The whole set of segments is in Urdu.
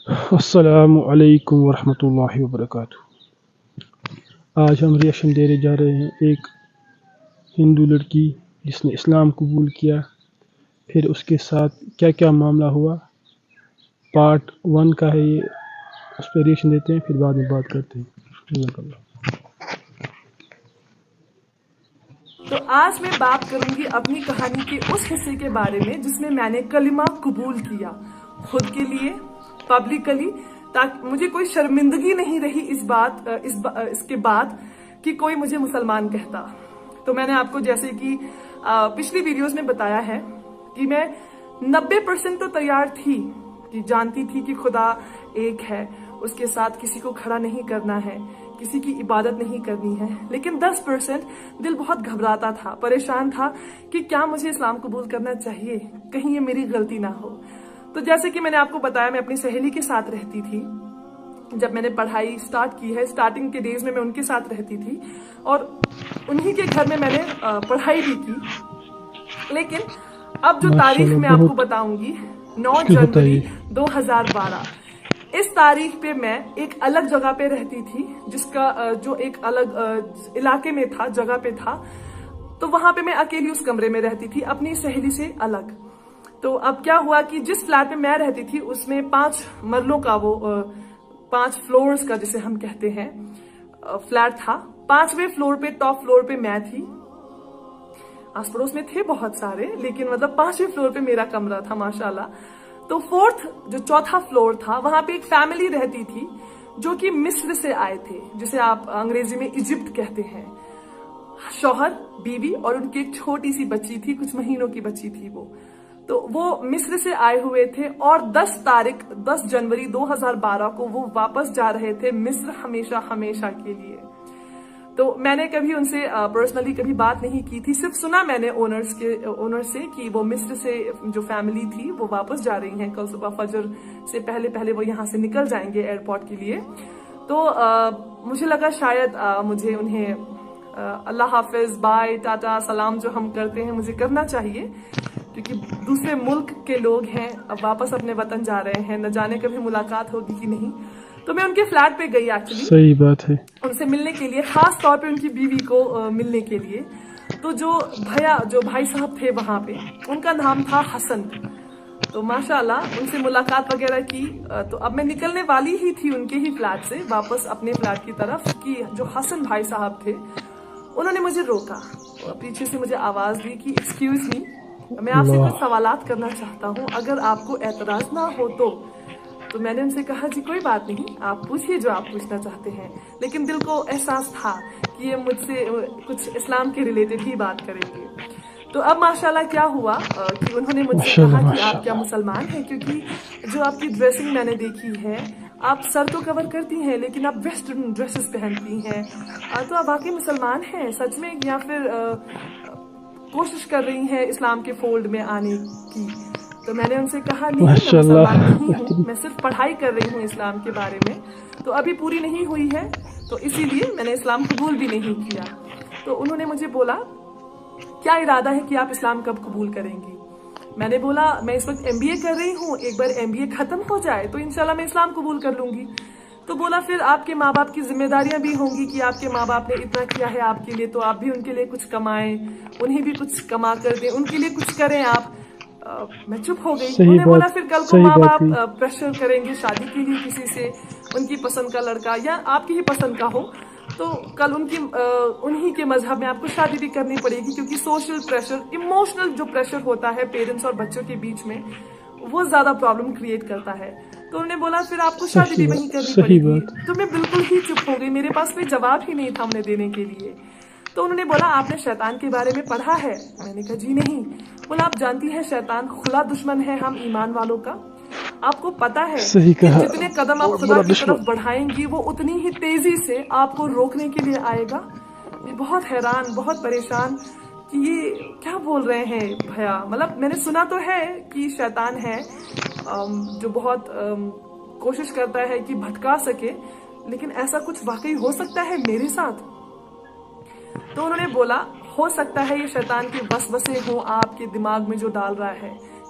السلام علیکم ورحمۃ اللہ وبرکاتہ۔ آج ہم ریئیکشن دینے جا رہے ہیں ایک ہندو لڑکی جس نے اسلام قبول کیا، پھر اس کے ساتھ کیا کیا معاملہ ہوا۔ پارٹ 1 کا ہے یہ، اس پہ ریئیکشن دیتے ہیں، پھر بعد میں بات کرتے ہیں۔ جزاک اللہ۔ تو آج میں بات کروں گی اپنی کہانی کے اس حصے کے بارے میں جس میں میں نے کلمہ قبول کیا، خود کے لیے، پبلکلی، تاکہ مجھے کوئی شرمندگی نہیں رہی اس کے بعد کہ کوئی مجھے مسلمان کہتا۔ تو میں نے آپ کو جیسے کہ پچھلی ویڈیوز میں بتایا ہے کہ میں 90% تو تیار تھی، کہ جانتی تھی کہ خدا ایک ہے، اس کے ساتھ کسی کو کھڑا نہیں کرنا ہے، کسی کی عبادت نہیں کرنی ہے، لیکن 10% دل بہت گھبراتا تھا، پریشان تھا کہ کیا مجھے اسلام قبول کرنا چاہیے، کہیں یہ میری غلطی نہ ہو۔ تو جیسے کہ میں نے آپ کو بتایا، میں اپنی سہیلی کے ساتھ رہتی تھی جب میں نے پڑھائی سٹارٹ کی ہے۔ سٹارٹنگ کے ڈیز میں ان کے ساتھ رہتی تھی اور انہی کے گھر میں نے پڑھائی بھی کی۔ لیکن اب جو تاریخ میں آپ کو بتاؤں گی، 9 جنوری 2012، اس تاریخ پہ میں ایک الگ جگہ پہ رہتی تھی، جس کا جو ایک الگ علاقے میں تھا، جگہ پہ تھا۔ تو وہاں پہ میں اکیلی اس کمرے میں رہتی تھی، اپنی سہیلی سے الگ۔ تو اب کیا ہوا کہ جس فلیٹ میں رہتی تھی اس میں 5 مرلوں کا، وہ 5 فلورز کا جسے ہم کہتے ہیں، فلیٹ تھا۔ 5ویں فلور پہ، ٹاپ فلور پہ میں تھی، آس پڑوس میں تھے بہت سارے، لیکن مطلب 5ویں فلور پہ میرا کمرہ تھا ماشاءاللہ۔ تو چوتھا فلور تھا، وہاں پہ ایک فیملی رہتی تھی جو کہ مصر سے آئے تھے، جسے آپ انگریزی میں ایجپٹ کہتے ہیں۔ شوہر، بیوی اور ان کی ایک چھوٹی سی بچی تھی، کچھ مہینوں کی بچی تھی وہ۔ تو وہ مصر سے آئے ہوئے تھے اور 10 جنوری 2012 کو وہ واپس جا رہے تھے مصر، ہمیشہ ہمیشہ کے لیے۔ تو میں نے کبھی ان سے پرسنلی کبھی بات نہیں کی تھی، صرف سنا میں نے اونر سے کہ وہ مصر سے جو فیملی تھی وہ واپس جا رہی ہیں، کل صبح فجر سے پہلے وہ یہاں سے نکل جائیں گے ایئرپورٹ کے لیے۔ تو مجھے لگا شاید مجھے انہیں اللہ حافظ، بائے، ٹاٹا، سلام جو ہم کرتے ہیں مجھے کرنا چاہیے، کیونکہ دوسرے ملک کے لوگ ہیں، اب واپس اپنے وطن جا رہے ہیں، نہ جانے کبھی ملاقات ہوگی کہ نہیں۔ تو میں ان کے فلیٹ پہ گئی ایکچولی، صحیح بات ہے، ان سے ملنے کے لیے، خاص طور پہ ان کی بیوی کو ملنے کے لیے۔ تو جو بھائی صاحب تھے وہاں پہ، ان کا نام تھا حسن۔ تو ماشاءاللہ ان سے ملاقات وغیرہ کی۔ تو اب میں نکلنے والی ہی تھی ان کے ہی فلیٹ سے واپس اپنے فلیٹ کی طرف، کہ جو حسن بھائی صاحب تھے انہوں نے مجھے روکا، پیچھے سے مجھے آواز دی کہ ایکسکیوز می، میں آپ سے کچھ سوالات کرنا چاہتا ہوں، اگر آپ کو اعتراض نہ ہو تو میں نے ان سے کہا جی کوئی بات نہیں، آپ پوچھیے جو آپ پوچھنا چاہتے ہیں۔ لیکن دل کو احساس تھا کہ یہ مجھ سے کچھ اسلام کے ریلیٹڈ ہی بات کریں گے۔ تو اب ماشاءاللہ کیا ہوا کہ انہوں نے مجھ سے کہا کہ آپ کیا مسلمان ہیں، کیونکہ جو آپ کی ڈریسنگ میں نے دیکھی ہے، آپ سر تو کور کرتی ہیں لیکن آپ ویسٹرن ڈریسز پہنتی ہیں، تو آپ واقعی مسلمان ہیں سچ میں، یا پھر کوشش کر رہی ہیں اسلام کے فولڈ میں آنے کی؟ تو میں نے ان سے کہا نہیں، میں مسلمان نہیں ہوں، میں صرف پڑھائی کر رہی ہوں اسلام کے بارے میں، تو ابھی پوری نہیں ہوئی ہے، تو اسی لیے میں نے اسلام قبول بھی نہیں کیا۔ تو انہوں نے مجھے بولا کیا ارادہ ہے کہ آپ اسلام کب قبول کریں گی؟ میں نے بولا میں اس وقت MBA کر رہی ہوں، ایک بار MBA ختم ہو جائے تو انشاءاللہ میں اسلام قبول کر لوں گی۔ تو بولا پھر آپ کے ماں باپ کی ذمہ داریاں بھی ہوں گی، کہ آپ کے ماں باپ نے اتنا کیا ہے آپ کے لیے، تو آپ بھی ان کے لیے کچھ کمائیں، انہیں بھی کچھ کما کر دیں، ان کے لیے کچھ کریں آپ۔ میں چپ ہو گئی۔ انہوں نے بولا پھر کل کو ماں باپ پریشر کریں گے شادی کے لیے کسی سے، ان کی پسند کا لڑکا یا آپ کی ہی پسند کا ہو، تو کل انہی کے مذہب میں آپ کو شادی بھی کرنی پڑے گی، کیونکہ سوشل پریشر، ایموشنل جو پریشر ہوتا ہے پیرنٹس اور بچوں کے بیچ میں، وہ زیادہ پرابلم کریٹ کرتا ہے۔ تو انہوں نے بولا پھر آپ کو شادی بھی وہیں کرنی پڑے گی۔ تو میں بالکل ہی چپ ہو گئی، میرے پاس کوئی جواب ہی نہیں تھا انہیں دینے کے لیے۔ تو انہوں نے بولا آپ نے شیطان کے بارے میں پڑھا ہے؟ میں نے کہا جی نہیں۔ بولا آپ جانتی ہیں شیطان کھلا دشمن ہے ہم ایمان والوں کا، آپ کو پتا ہے کہ جتنے قدم آپ خدا کی طرف بڑھائیں گی وہ اتنی ہی تیزی سے آپ کو روکنے کے لیے آئے گا۔ میں بہت حیران، بہت پریشان کہ یہ کیا بول رہے ہیں بھیا، مطلب میں نے سنا تو ہے کہ شیطان ہے جو بہت کوشش کرتا ہے کہ بھٹکا سکے، لیکن ایسا کچھ واقعی ہو سکتا ہے میرے ساتھ؟ تو انہوں نے بولا ہو سکتا ہے یہ شیطان کے وسوسے ہوں آپ کے دماغ میں جو ڈال رہا ہے،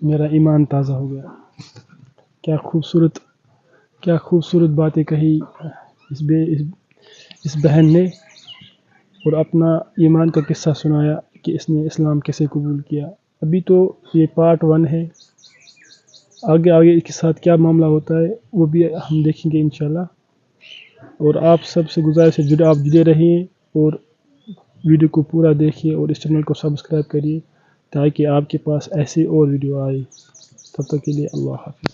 میرا ایمان تازہ ہو گیا. کیا خوبصورت باتیں کہی اس بہن نے، اور اپنا ایمان کا قصہ سنایا کہ اس نے اسلام کیسے قبول کیا. ابھی تو یہ پارٹ 1 ہے، آگے اس کے ساتھ کیا معاملہ ہوتا ہے وہ بھی ہم دیکھیں گے انشاءاللہ. اور آپ سب سے گزارش ہے آپ جڑے رہیے اور ویڈیو کو پورا دیکھیے اور اس چینل کو سبسکرائب کریے تاکہ آپ کے پاس ایسے اور ویڈیو آئے. تب تک کے لیے اللہ حافظ.